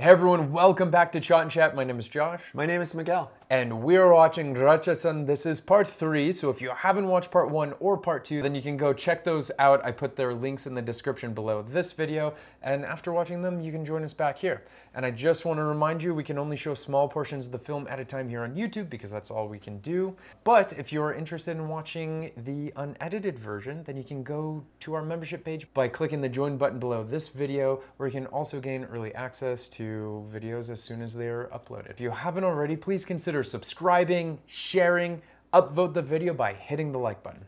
Hey everyone, welcome back to ChaatNChat. My name is Josh. My name is Miguel. And we're watching Ratsasan. This is part 3, so if you haven't watched part 1 or part 2, then you can go check those out. I put their links in the description below this video, and after watching them, you can join us back here. And I just want to remind you, we can only show small portions of the film at a time here on YouTube, because that's all we can do. But if you're interested in watching the unedited version, then you can go to our membership page by clicking the join button below this video, where you can also gain early access to videos as soon as they are uploaded. If you haven't already, please consider subscribing, sharing, upvote the video by hitting the like button.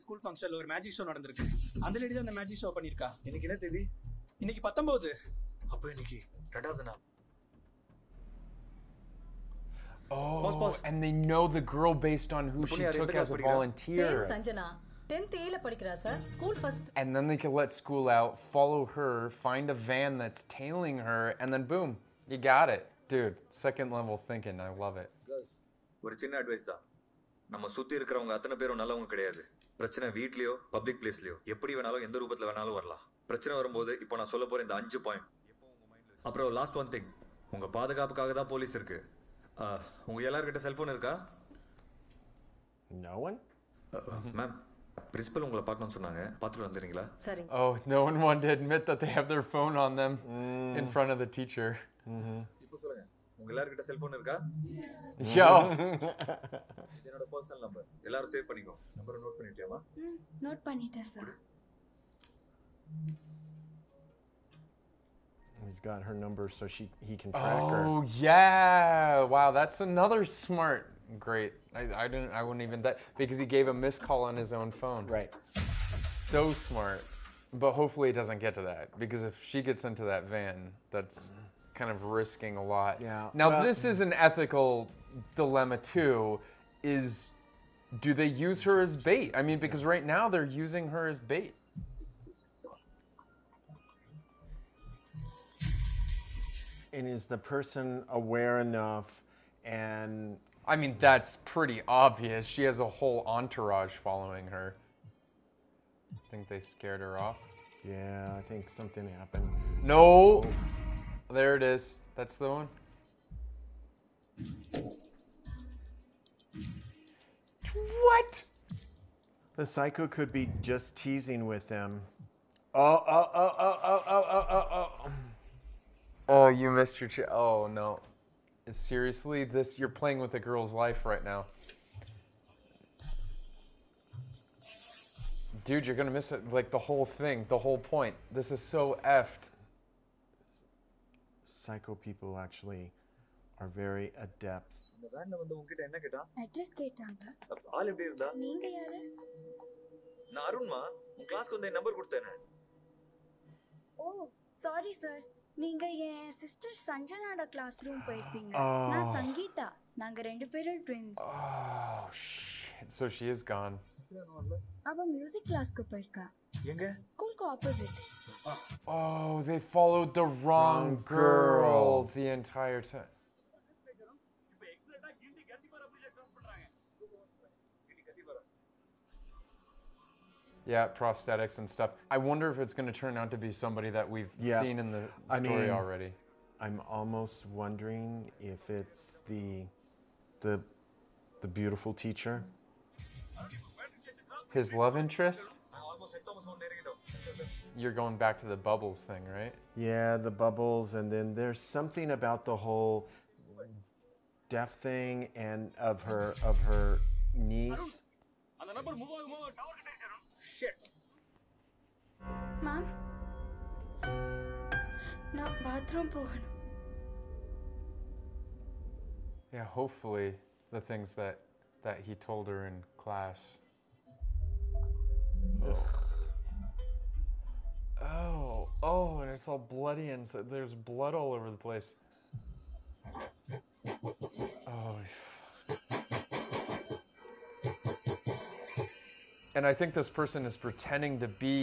School function ஒரு magic show நடந்துருக்கு. அந்த lady தான் அந்த magic show பண்ணிருக்கா. இன்னைக்கு என்ன தேதி? இன்னைக்கு 19. அப்ப இன்னைக்கு ரெண்டாவது நாள். Oh, and they know the girl based on who she took as a volunteer. Sanjana, 10th A la padikra sir, school first. And then they can let school out, follow her, find a van that's tailing her, and then boom, you got it. Dude, second level thinking, I love it. ஒரு சின்ன advice தான். நம்ம சுத்தி இருக்கிறவங்க அத்தனை பேரும் நல்லவங்க கிடையாது. பிரச்சனை வீட்லயோ பப்ளிக் பிளேஸ்லயோ எப்படி வேணாலும் எந்த ரூபத்துல வேணாலும் வரலாம். பிரச்சனை வரும்போது இப்போ நான் சொல்ல போற இந்த 5 பாயிண்ட் எப்போ உங்க மைண்ட்ல. அப்புறம் லாஸ்ட் ஒன் திங், உங்க பாதுகாப்புக்காக தான் போலீஸ் இருக்கு. உங்க எல்லார்கிட்ட செல்போன் இருக்கா? No one? மேம், பிரின்சிபல் உங்களை பார்க்கணும்னு சொன்னாங்க. பார்த்துட்டு வந்துறீங்களா? Sorry. Oh, no one wanted to admit that they have their phone on them in front of the teacher. இப்போ சொல்லுங்க. உங்க எல்லார்கிட்ட செல்போன் இருக்கா? Yo. என்னோட பர்சனல் நம்பர். எல்லாரும் சேவ் பண்ணிக்கோ. நம்பரை நோட் பண்ணிட்டியாமா? நோட் பண்ணிட்டேன் sir. He's got her number so he can track her. Oh yeah! Wow, that's another smart. Great. I wouldn't even that because he gave a missed call on his own phone. Right. So smart. But hopefully it doesn't get to that, because if she gets into that van, that's kind of risking a lot. Yeah. Now this is an ethical dilemma too. Do they use her as bait? I mean, because right now they're using her as bait. And is the person aware enough? And I mean, that's pretty obvious. She has a whole entourage following her. I think they scared her off. yeah, I think something happened. No! There it is. That's the one. What? The psycho could be just teasing with them. Oh. Oh, you missed your oh, no. Seriously? You're playing with a girl's life right now. Dude, you're gonna miss it, like the whole thing, the whole point. This is so effed. Psycho people actually are very adept. இந்த வேன்ல வந்து உன்கிட்ட என்ன கேட்டா? Address கேட்டாங்க. ஆள் எப்படி இருந்தா? நீங்க யாரு? நான் அருண்மா. உன் கிளாஸ்க்கு வந்து நம்பர் கொடுத்தேனே. ஓ, சாரி சார். நீங்க என் சிஸ்டர் சஞ்சனாட கிளாஸ் ரூம் போயிருப்பீங்க. நான் சங்கீதா. நாங்க ரெண்டு பேரும் twins. Oh shit. So she is gone. அவ மியூசிக் கிளாஸ்க்கு போயிருக்கா. எங்க? ஸ்கூலுக்கு opposite. Oh, they followed the wrong girl the entire time. Yeah, prosthetics and stuff. I wonder if it's going to turn out to be somebody that we've seen in the story already. I'm almost wondering if it's the beautiful teacher. His love interest? You're going back to the bubbles thing, right? Yeah, the bubbles, and then there's something about the whole deaf thing and of her niece. Shit. Ma'am, நான் bathroom போகணும். Yeah, hopefully the things that he told her in class. Ugh. Oh, and it's all bloody and there's blood all over the place. Oh. And I think this person is pretending to be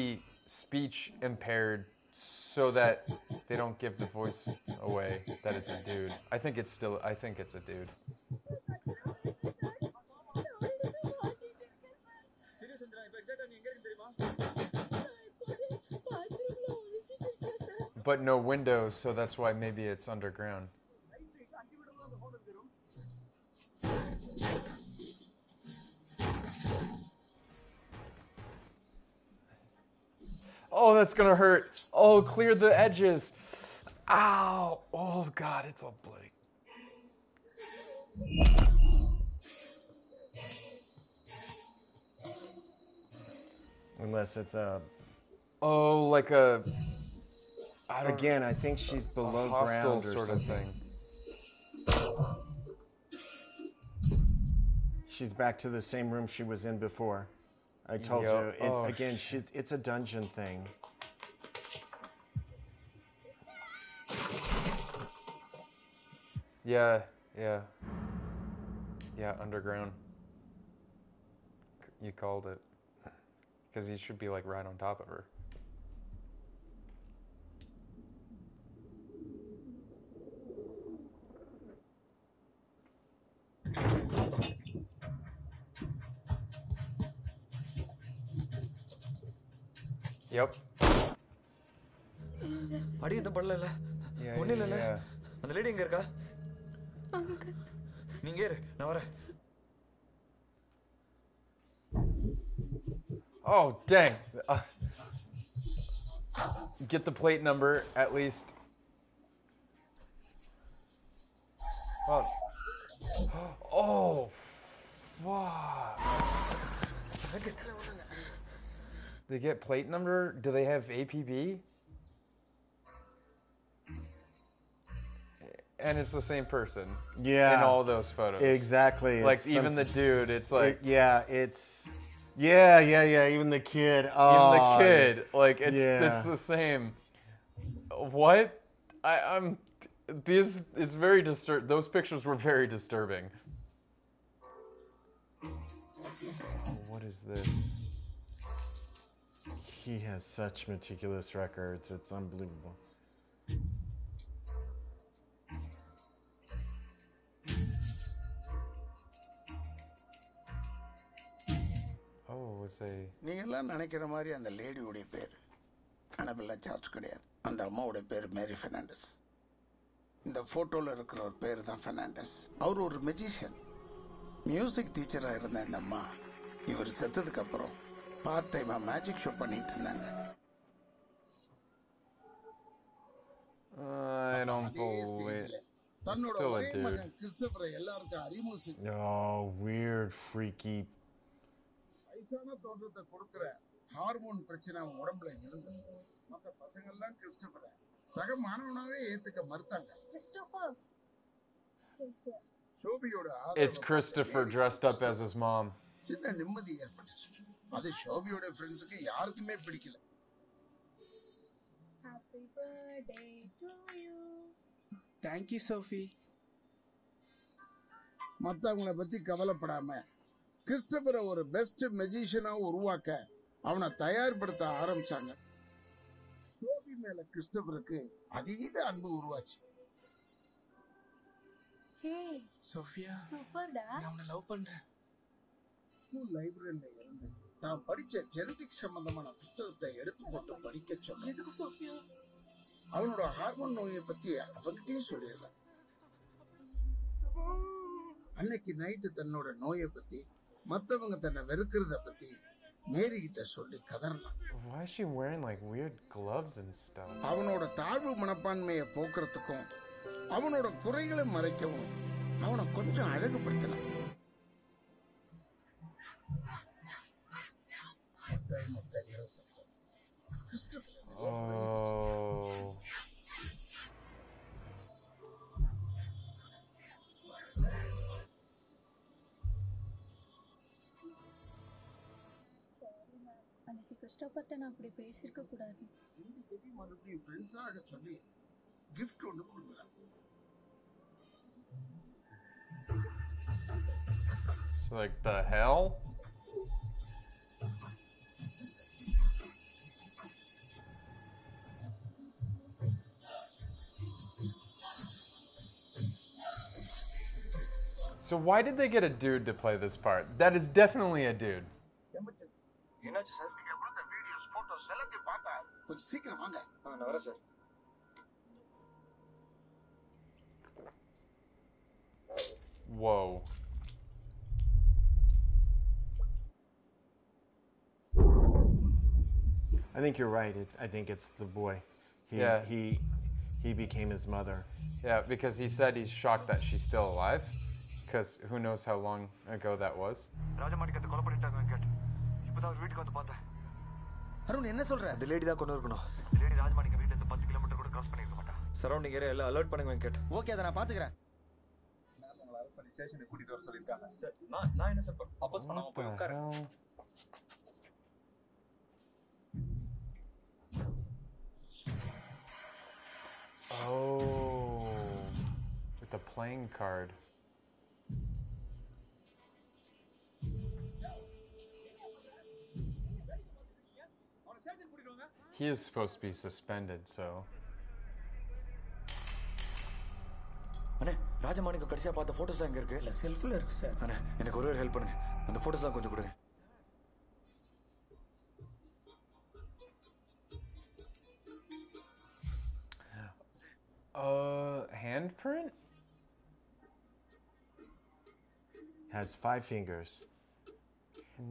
speech impaired so that they don't give the voice away that it's a dude. I think it's a dude. but no windows, so that's why maybe it's underground. Oh, that's gonna hurt. Oh, clear the edges. Ow. Oh, God, it's all bloody. Unless it's a... Oh, like a... Again, I think she's below hostel ground or sort something. of thing. She's back to the same room she was in before. I told Yep. you. Oh, Again, it's a dungeon thing. Yeah, yeah. Yeah, underground. You called it. Because he should be like right on top of her. Yep. அடி எதுவும் படல Yeah, ஒண்ணு இல்ல yeah. அந்த lady எங்க இருக்கா நீங்க இரு நான் வரேன் Oh, dang. Get the plate number, at least. Oh. Oh, fuck. They get plate number? Do they have APB? And it's the same person. Yeah. In all those photos. Exactly. Like, It's even the dude, it's like... yeah, it's... Yeah. Even the kid. Oh, even the kid. Like, it's the same. What? I'm... These... It's very disturbing. Those pictures were very disturbing. Oh, what is this? He has such meticulous records. It's unbelievable. Oh, it's a... நீங்கெல்லாம் நினைக்கிற மாதிரி அந்த லேடியோடைய பேர் அனபெல்லா charge கிடையாது. அந்த அம்மாவோட பேர் மேரி பெர்னாண்டஸ். இந்த போட்டோல இருக்கிற ஒரு பேர் தான் பெர்னாண்டஸ். அவர் ஒரு மெஜிஷியன். மியூசிக் டீச்சரா இருந்த இந்த அம்மா இவர் செத்ததுக்கு அப்புறம் பார்ட் டைமா மேஜிக் ஷோ பண்ணிட்டு இருந்தாங்க. I don't believe... தன்னோட Still a ஒரே dude. மகன் கிறிஸ்டோபரை எல்லாருக்கும் அறிமுகம் Oh, weird, freaky. வயசான தோற்றத்தை கொடுக்கிற ஹார்மோன் பிரச்சனை அவன் உடம்புல இருந்தது. மற்ற பசங்க எல்லாம் கிறிஸ்டோபரை சக மாணவனாவே ஏத்துக்க மறுத்தாங்க. கிறிஸ்டோபர் ஷோபியோட It's Christopher dressed up as his mom. சின்ன நிம்மதி ஏற்பட்டுச்சு. அது ஷோபியோட ஃப்ரெண்ட்ஸுக்கு யாருக்குமே பிடிக்கல. Happy birthday to you. Thank you Sophie. மத்தவங்கள பத்தி கவலைப்படாம கிறிஸ்டோபரை ஒரு பெஸ்ட் மெஜிஷியனா உருவாக்க அவனை தயார்படுத்த ஆரம்பிச்சாங்க. ஷோபி மேல கிறிஸ்டோபருக்கு அதீத அன்பு உருவாச்சு. ஹே சோஃபியா சூப்பர்டா. நான் உன்னை லவ் பண்றேன். ஸ்கூல் லைப்ரரியில இருந்து தான் படிச்ச ஜெனடிக் சம்பந்தமான புத்தகத்தை எடுத்து போட்டு படிக்க சொன்னேன். எதுக்கு சோஃபியா? அவனோட ஹார்மோன் நோயை பத்தி அவன்கிட்டயே சொல்லிடலாம். அன்னைக்கு நைட்டு தன்னோட நோயை பத்தி மத்தவங்க தன்னை வெறுக்கிறத பத்தி மேரி கிட்ட சொல்லி கதறலாம். Why is she wearing like weird gloves and stuff? அவனோட தாழ்வு மனப்பான்மையை போக்குறதுக்கும் அவனோட குறைகளை மறைக்கவும் அவனை கொஞ்சம் அழகுபடுத்தலாம். Oh. அன்னைக்கு கிறிஸ்டோபர்ட்ட நான் அப்படி பேசியிருக்க கூடாது. மறுபடியும் ஃப்ரெண்ட்ஸாக சொல்லி கிஃப்ட் ஒன்று கொடுக்குறான். It's like the hell? So why did they get a dude to play this part? That is definitely a dude. என்னாச்சு சார் கொஞ்சம் சீக்கிரம் வாங்க. நான் வரேன் sir Whoa. I think you're right. I think it's the boy. He became his mother. Yeah, because he said he's shocked that she's still alive. Because who knows how long ago that was. Arun என்ன சொல்ற? அந்த lady தான் கொண்டு வரணும். Surrounding area எல்லாம் alert பண்ணுங்க Venkat. Okay அத நான் பாத்துக்கறேன். உங்களை அரெஸ்ட் பண்ணி ஸ்டேஷனுக்கு கூட்டிட்டு வர சொல்லிருக்காங்க. சார் நான் என்ன சார் அப்போஸ் பண்ணாம போய் உட்காரு. Oh, with the playing card. He is supposed to be suspended, so. அண்ணே ராஜமாணிக்கு கடைசியா பார்த்த போட்டோஸ் எங்க இருக்கு? இல்ல செல்ஃப்ல இருக்கு சார். அண்ணே எனக்கு ஒரு ஹெல்ப் பண்ணுங்க. அந்த போட்டோஸ் தான் கொஞ்சம் கொடுங்க. Handprint? Has 5 fingers.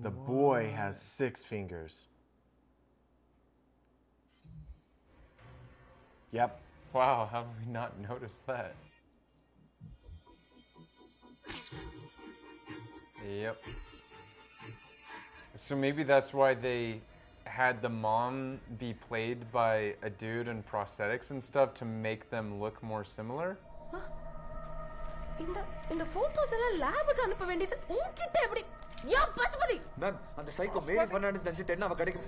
The boy has 6 fingers. Yep. Wow, how have we not noticed that? Yep. So maybe that's why they had the mom be played by a dude in prosthetics and stuff to make them look more similar? இந்த photos எல்லாம் லேபுக்கு அனுப்ப வேண்டியது உன்கிட்ட எப்படி? யா Pasupathi. Ma'am அந்த psycho மேரி Fernandez தஞ்சி தென்ன அவ கடைக்கு.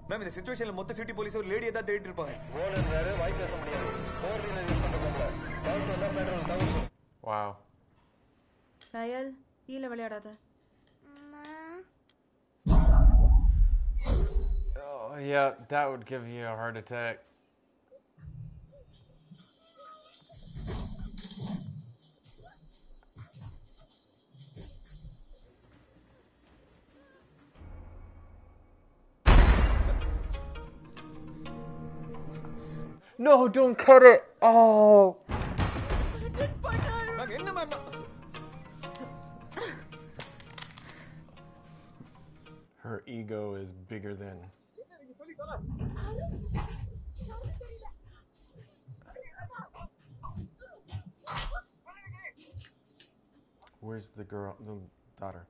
மேம் இந்த சிச்சுவேஷன்ல மொத்த சிட்டி போலீஸ் ஒரு லேடியை தான் தேடிட்டு இருப்பாங்க. ஓனர் வேற வாய் பேச முடியாது. போர்டில யூஸ் பண்றாங்க. டாக்டர் எல்லாம் ஃபெடரல் டவுன். Wow. கயல் கீழ விளையாடாத. Oh, yeah, that would give you a heart attack. No, don't cut it. Oh. Ma'am என்ன ma'am? Her ego is bigger than. Where's the girl, the daughter?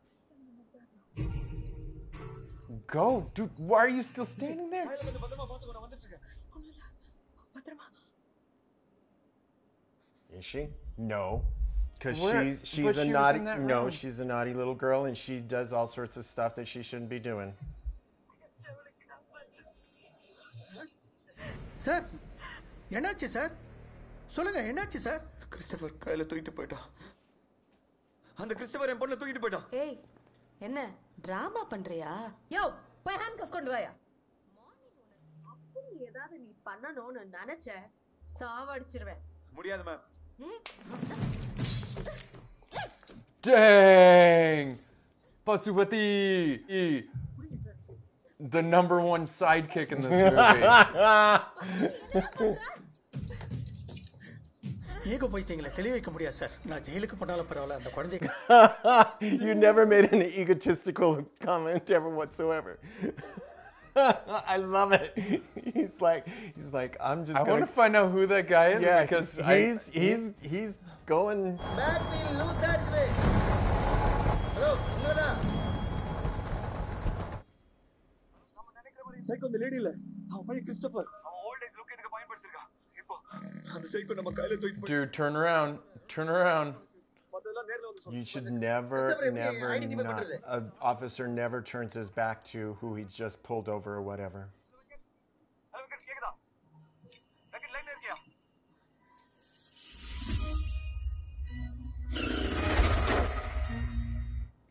Go, dude. Why are you still standing there? Is she? No. Because Where- she's but a she was naughty in that no, room. she's a naughty little girl and she does all sorts of stuff that she shouldn't be doing. Sir என்னாச்சு sir? சொல்லுங்க என்னாச்சு sir? Christopher கையில தூக்கிட்டு போய்ட்டான். அந்த Christopher என் பொண்ணை தூக்கிட்டு போய்ட்டான். ஏய் என்ன டிராமா பண்றியா? யோ போய் ஹேண்ட்கஃப் கொண்டு வாயா. மார்னிங் ஏதாவது நீ பண்ணனும்னு நினைச்ச சாவடிச்சிருவேன். முடியாது ma'am. Dang! Pasupati! The #1 sidekick in this movie. Ego பைத்தியங்களை தெளிய வைக்க முடியாது சார். நான் ஜெயிலுக்கு போனாலும் பரவாயில்ல அந்த குழந்தைக்கு. You never made an egotistical comment ever whatsoever. I love it. He's like I'm just I gonna want to find out who that guy is yeah, because he's going. Back wheel லூசா இருக்குது. Hello இன்னோடா. Psycho அந்த lady இல்ல. அவன் பையன் Christopher. அவன் old age look எனக்கு பயன்படுத்திருக்கான். இப்போ அந்த சைக்கோ நம்ம கையில தூக்கிட்டு போய். dude, turn around. Turn around. You should never not, an officer never turns his back to who he's just pulled over or whatever.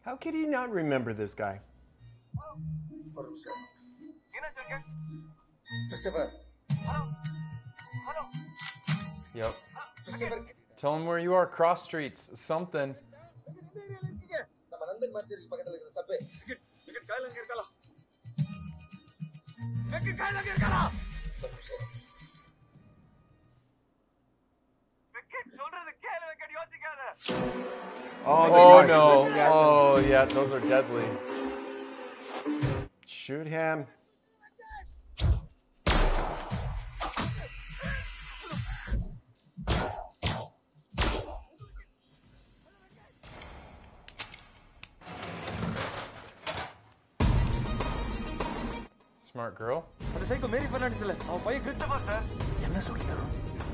How could he not remember this guy? ஒரு நிமிஷம். Christopher. Yep. Christopher. Tell him where you are. Cross streets. Something. நம்ம Nandan market பக்கத்துல இருக்கிற subway. Ticket கையில அங்க இருக்கல. Ticket கையில அங்க இருக்கல. டிக்கெட் சொல்றது கேளு Venkat. Oh, Oh gosh, no. look at that. Oh yeah, those are deadly. Shoot him. Smart girl. அந்த சைக்கோ மேரி ஃபெர்னாண்டஸ் இல்ல அவன் பையன் கிறிஸ்டோபர் சார். என்ன சொல்லியாரோ?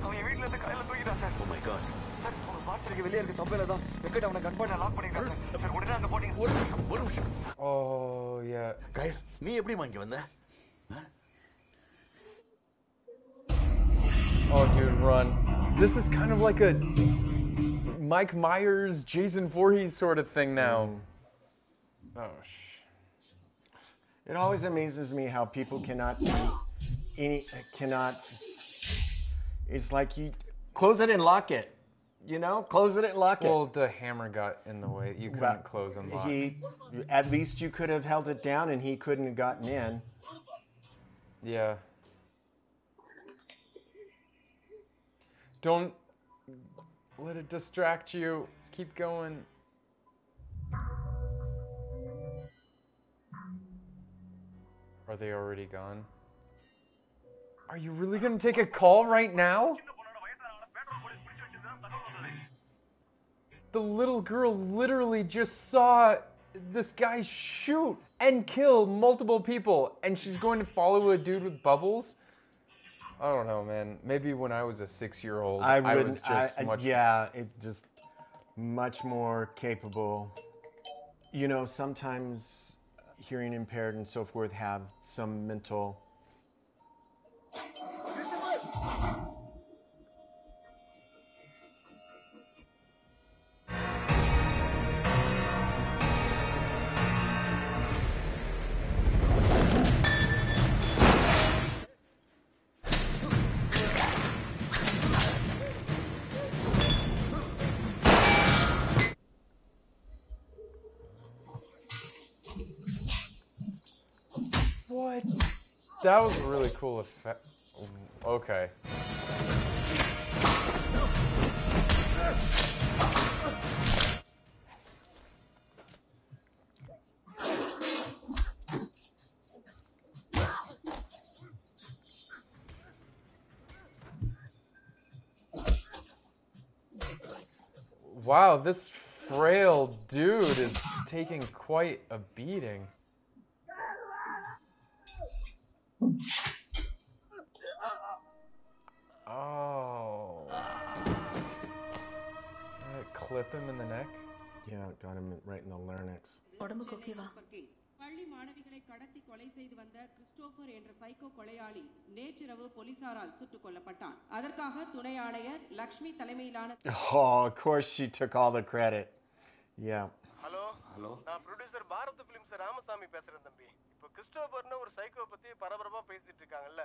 அவன் என் வீட்ல இருந்து கையில தூக்கிட்டான் sir. Oh my god. Sir உங்க பாட்டுக்கு வெளியே இருக்க சபையில தான் வெங்கட் அவனை கன் பண்ண லாக் பண்ணிட்டான் சார். சார் உடனே அங்க போனீங்க. ஒரு நிமிஷம். Oh yeah. கைஸ், நீ எப்படி இங்க வந்த? Oh dude, run. This is kind of like a Mike Myers, Jason Voorhees sort of thing now. Oh It always amazes me how people cannot it's like you close it and lock it. You know? Close it and lock it. Well, the hammer got in the way. You couldn't But close and lock. At least you could have held it down and he couldn't have gotten in. Yeah. Don't let it distract you. Just keep going. Are they already gone? Are you really gonna take a call right now? The little girl literally just saw this guy shoot and kill multiple people, and she's going to follow a dude with bubbles? I don't know, man. Maybe when I was a 6-year-old, I was just much... Yeah, it just much more capable. You know, sometimes hearing impaired and so forth have some mental... What? That was a really cool effect. Okay. Wow, this frail dude is taking quite a beating. Oh. Did it clip him in the neck? Yeah, it got him right in the larynx. உடம்புக்கு ஓகேவா? பள்ளி மாணவிகளை கடத்தி கொலை செய்து வந்த Christopher என்ற psycho கொலையாளி நேற்றிரவு போலீசாரால் சுட்டுக் கொல்லப்பட்டார். அதற்காக துணை ஆணையர் லக்ஷ்மி தலைமையிலான Oh, of course she took all the credit. Yeah. Hello நான் ப்ரொடியூசர் பாரத் பிலிம்ஸ் ராமசாமி பேசுறேன் தம்பி. இப்போ கிறிஸ்டோபர்னு ஒரு சைக்கோ பத்தி பரபரப்பா பேசிட்டு இருக்காங்கல்ல.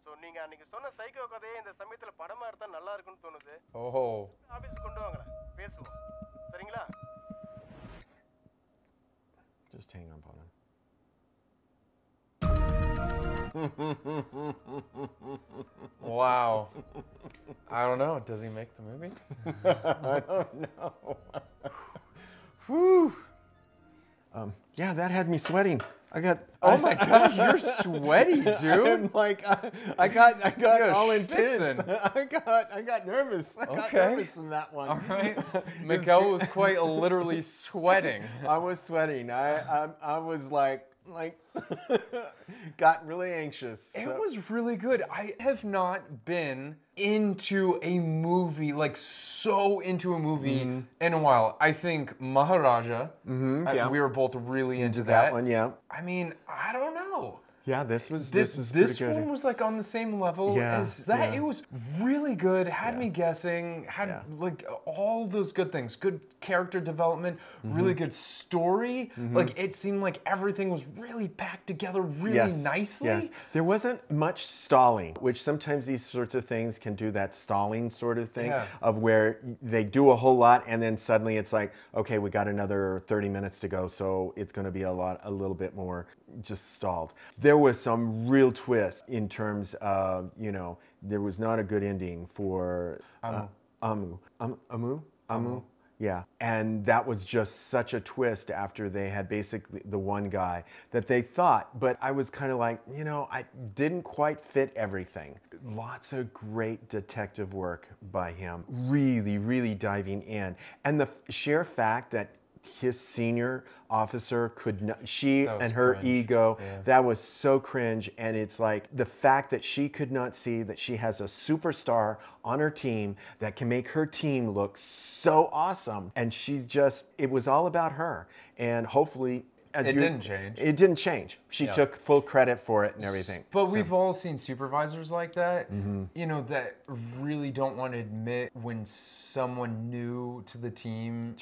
சோ நீங்க அன்னைக்கு சொன்ன சைக்கோ கதையை இந்த சமயத்துல படமா எடுத்தா நல்லா இருக்கும்னு தோணுது. ஓஹோ. ஆபீஸ் கொண்டு வாங்க பேசுவோம். சரிங்களா? Just hang up on him. Wow. I don't know. Does he make the movie? I don't know. Whew. Yeah, that had me sweating. Oh my gosh, you're sweaty, dude. I'm like, I got all intense. I got nervous. I got nervous in that one. All right. Miguel was quite literally sweating. I was sweating. I was like got really anxious. It was really good. I have not been into a movie, like so into a movie in a while. I think Maharaja, yeah. we were both really into that one, yeah. I mean, I don't know. Yeah, this was This pretty good. one was like on the same level as that. Yeah. It was really good. Had me guessing. Had like all those good things. Good character development. Really good story. Like it seemed like everything was really packed together really nicely. Yes. There wasn't much stalling, which sometimes these sorts of things can do that stalling sort of thing of where they do a whole lot and then suddenly it's like, okay, we got another 30 minutes to go, so it's going to be a little bit more just stalled. There was some real twist in terms of, you know, there was not a good ending for Amu. Amu. Yeah, and that was just such a twist after they had basically the one guy that they thought, but I was kind of like, you know, I didn't quite fit everything. Lots of great detective work by him, really, really diving in. And the sheer fact that his senior officer could not, she and her cringe. ego, Yeah. that was so cringe. And it's like the fact that she could not see that she has a superstar on her team that can make her team look so awesome. And she's just, it was all about her. And hopefully, it didn't change. It didn't change. She took full credit for it and everything. But we've all seen supervisors like that, you know, that really don't want to admit when someone new to the team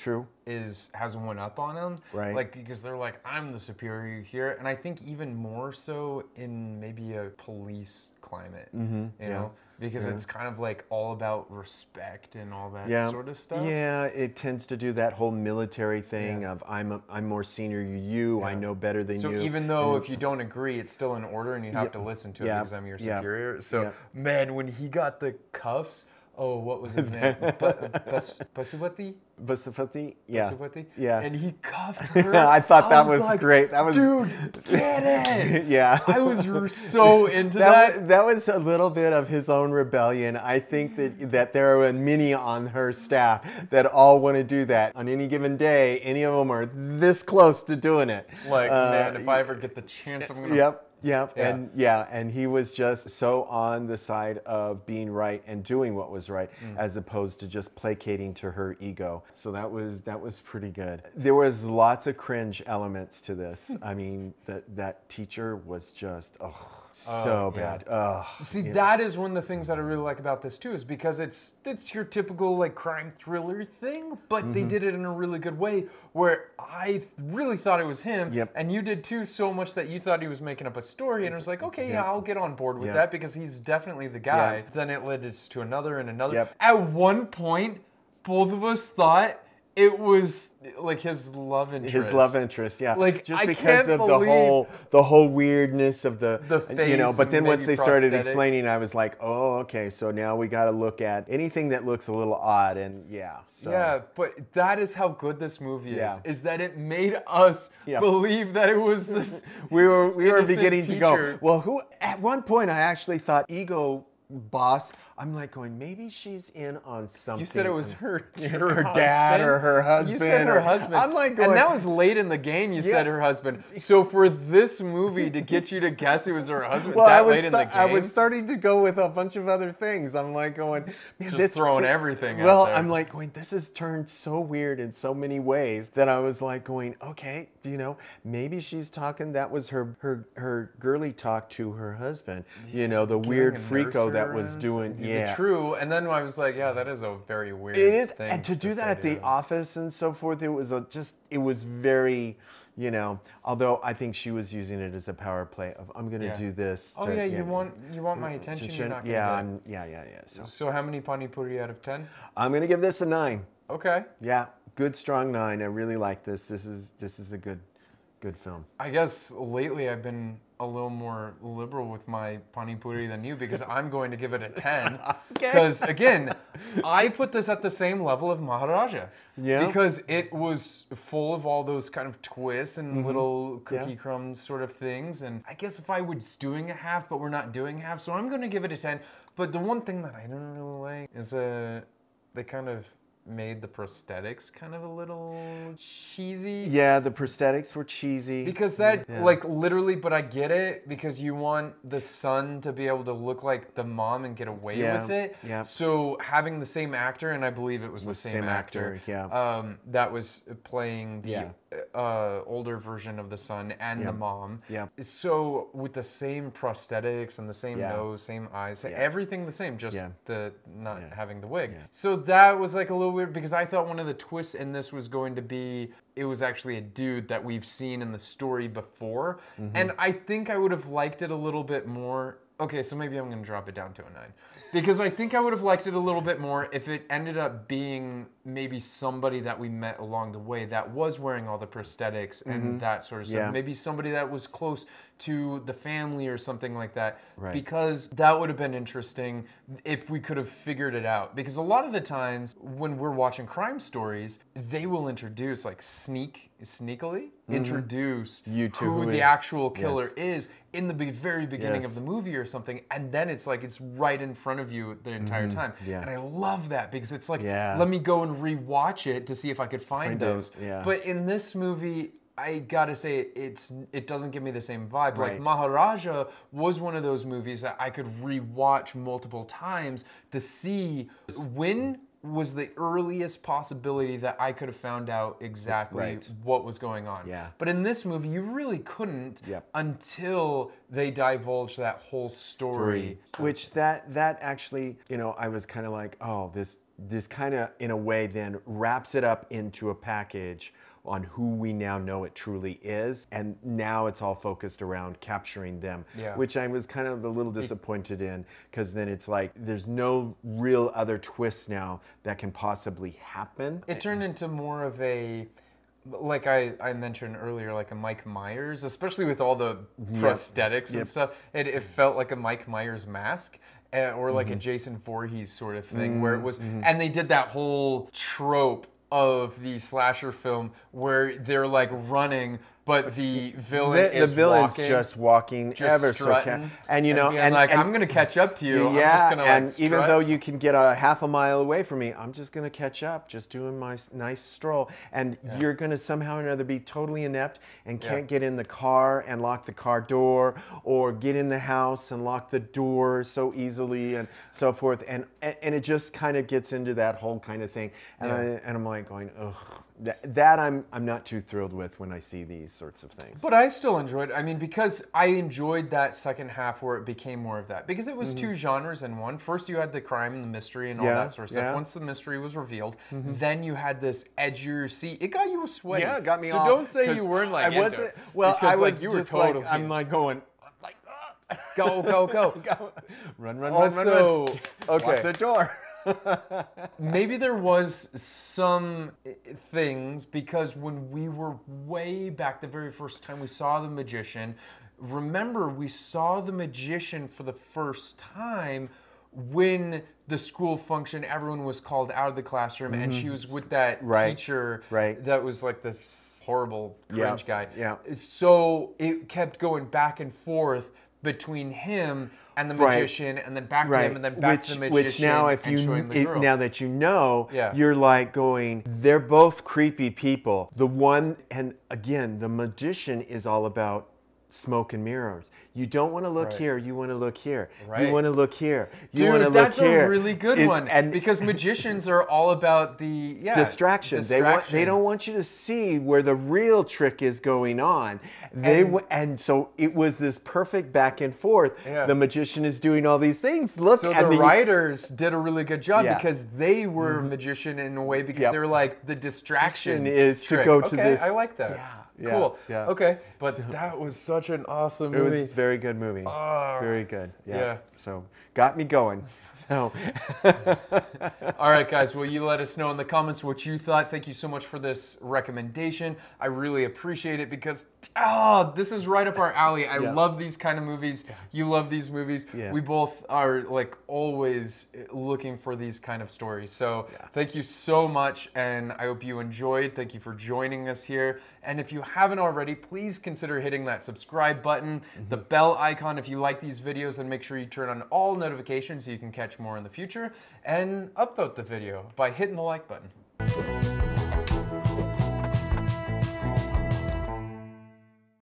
has one up on them. Right. Like, because they're like, I'm the superior here. And I think even more so in maybe a police climate, you know? Because it's kind of like all about respect and all that sort of stuff. Yeah, it tends to do that whole military thing of I'm more senior than you, I know better than you. So even though if you don't agree, it's still in order and you have to listen to it because I'm your superior. So man, when he got the cuffs, oh, what was his name? Pasupati? Basupati? Yeah. Pasupati? Yeah. And he cuffed her. I thought that was like, great. That was, dude, get it. Yeah. I was so into that. That was a little bit of his own rebellion. I think that there are many on her staff that all want to do that. On any given day, any of them are this close to doing it. Like, man, if I ever get the chance, I'm going to... Yep. And he was just so on the side of being right and doing what was right, as opposed to just placating to her ego. So that was pretty good. There was lots of cringe elements to this. I mean, that teacher was just so bad. See, that is one of the things that I really like about this too, is because it's your typical like crime thriller thing, but they did it in a really good way where I really thought it was him, and you did too, so much that you thought he was making up a story, and it was like, okay, yeah, I'll get on board with that because he's definitely the guy. Then it led to another and another. At one point, both of us thought it was like his love interest. His love interest, yeah. Like, just because of the whole weirdness of the face, you know. But then once they started prosthetics. explaining, I was like, oh, okay. So now we got to look at anything that looks a little odd, and so. Yeah, but that is how good this movie is. Is that it made us believe that it was this. We were beginning teacher. to go. Well, who? At one point, I actually thought Ego Boss. I'm like going, maybe she's in on something. You said it was her dad or her husband. You said her husband. I'm like going, and that was late in the game. You said her husband. So for this movie to get you to guess it was her husband late in the game, I was starting to go with a bunch of other things. I'm like going, man, just throwing everything. Well, out there. I'm like going, this has turned so weird in so many ways that I was like going, okay, you know, maybe she's talking. That was her girly talk to her husband. You know, the weird freako that was doing. Yeah, true. And then I was like, yeah, that is a very weird. It is, thing and to do that at the office and so forth, it was very, you know. Although I think she was using it as a power play of I'm going to do this. Oh yeah, you want my attention. You're not gonna yeah. So how many pani puri out of 10? I'm going to give this a 9. Okay. Yeah, good strong 9. I really like this. This is a good film. I guess lately I've been a little more liberal with my pani puri than you because I'm going to give it a 10. Because again, I put this at the same level of Maharaja. Yeah. Because it was full of all those kind of twists and little cookie crumbs sort of things. And I guess if I was doing a half, but we're not doing half, so I'm going to give it a 10. But the one thing that I don't really like is they kind of made the prosthetics kind of a little cheesy. Yeah, the prosthetics were cheesy. Because like literally, but I get it because you want the son to be able to look like the mom and get away with it. Yeah. So having the same actor, and I believe it was the same actor, that was playing the older version of the son and the mom. Yeah. So with the same prosthetics and the same nose, same eyes, everything the same, just the not having the wig. So that was like a little weird because I thought one of the twists in this was going to be it was actually a dude that we've seen in the story before. And I think I would have liked it a little bit more okay, so maybe I'm going to drop it down to a 9. Because I think I would have liked it a little bit more if it ended up being maybe somebody that we met along the way that was wearing all the prosthetics and that sort of stuff. Yeah. Maybe somebody that was close to the family or something like that. Right. Because that would have been interesting if we could have figured it out. Because a lot of the times when we're watching crime stories, they will introduce, like sneakily introduce who the actual killer is in the very beginning of the movie or something, and then it's like it's right in front of you the entire time. And I love that because it's like, let me go and rewatch it to see if I could find those. But in this movie, I gotta say, it doesn't give me the same vibe. Like Maharaja was one of those movies that I could rewatch multiple times to see when was the earliest possibility that I could have found out exactly what was going on. But in this movie, you really couldn't until they divulged that whole story. Which that actually, you know, I was kind of like, oh, this kind of, in a way, then wraps it up into a package on who we now know it truly is, and now it's all focused around capturing them, which I was kind of a little disappointed in, because then it's like there's no real other twists now that can possibly happen. It turned into more of a, like I mentioned earlier, like a Mike Myers, especially with all the prosthetics and stuff. It felt like a Mike Myers mask. Or like a Jason Voorhees sort of thing, where it was, and they did that whole trope of the slasher film where they're like running, but the villain is just walking ever so and you know, and like, I'm gonna catch up to you. I'm just gonna, and like, even though you can get a half a mile away from me, I'm just gonna catch up, just doing my nice stroll, and you're gonna somehow or another be totally inept and can't get in the car and lock the car door, or get in the house and lock the door so easily, and so forth, and it just kind of gets into that whole kind of thing, and I'm like going, ugh. That I'm not too thrilled with when I see these sorts of things. But I still enjoyed, I mean, because I enjoyed that second half where it became more of that. Because it was two genres in one. First you had the crime and the mystery and all that sort of stuff. Once the mystery was revealed, then you had this edgier see. It got you sweaty. Yeah, it got me so off. don't say you weren't like, I wasn't, well, because, I was like, you were just totally, like, I'm like going, go, go, go. Run, also, run. Okay. Lock the door. Maybe there was some things, because when we were way back the very first time we saw the magician, remember we saw the magician for the first time when the school function, everyone was called out of the classroom and she was with that teacher that was like this horrible cringe guy. So it kept going back and forth between him and the magician, and then back to him, and then back to the magician. Which now, if now that you know, Yeah. you're like going, they're both creepy people. The one, and again, the magician is all about smoke and mirrors. You don't want to look here, you want to look here. You want to look here. You want to look that's here. a really good one. And because magicians are all about the distraction. They don't want you to see where the real trick is going on. And so it was this perfect back and forth. The magician is doing all these things. Look, so the writers did a really good job because they were magician in a way, because they were like, the distraction is trick. to go to this. I like that. Cool. Okay. But that was such an awesome movie. It was a very good movie. Very good. So got me going. So. All right, guys. Well, you let us know in the comments what you thought. Thank you so much for this recommendation. I really appreciate it, because this is right up our alley. I love these kind of movies. You love these movies. We both are like always looking for these kind of stories. So thank you so much, and I hope you enjoyed. Thank you for joining us here. And if you haven't already, please consider hitting that subscribe button, the bell icon if you like these videos, and make sure you turn on all notifications so you can catch more in the future, and upvote the video by hitting the like button.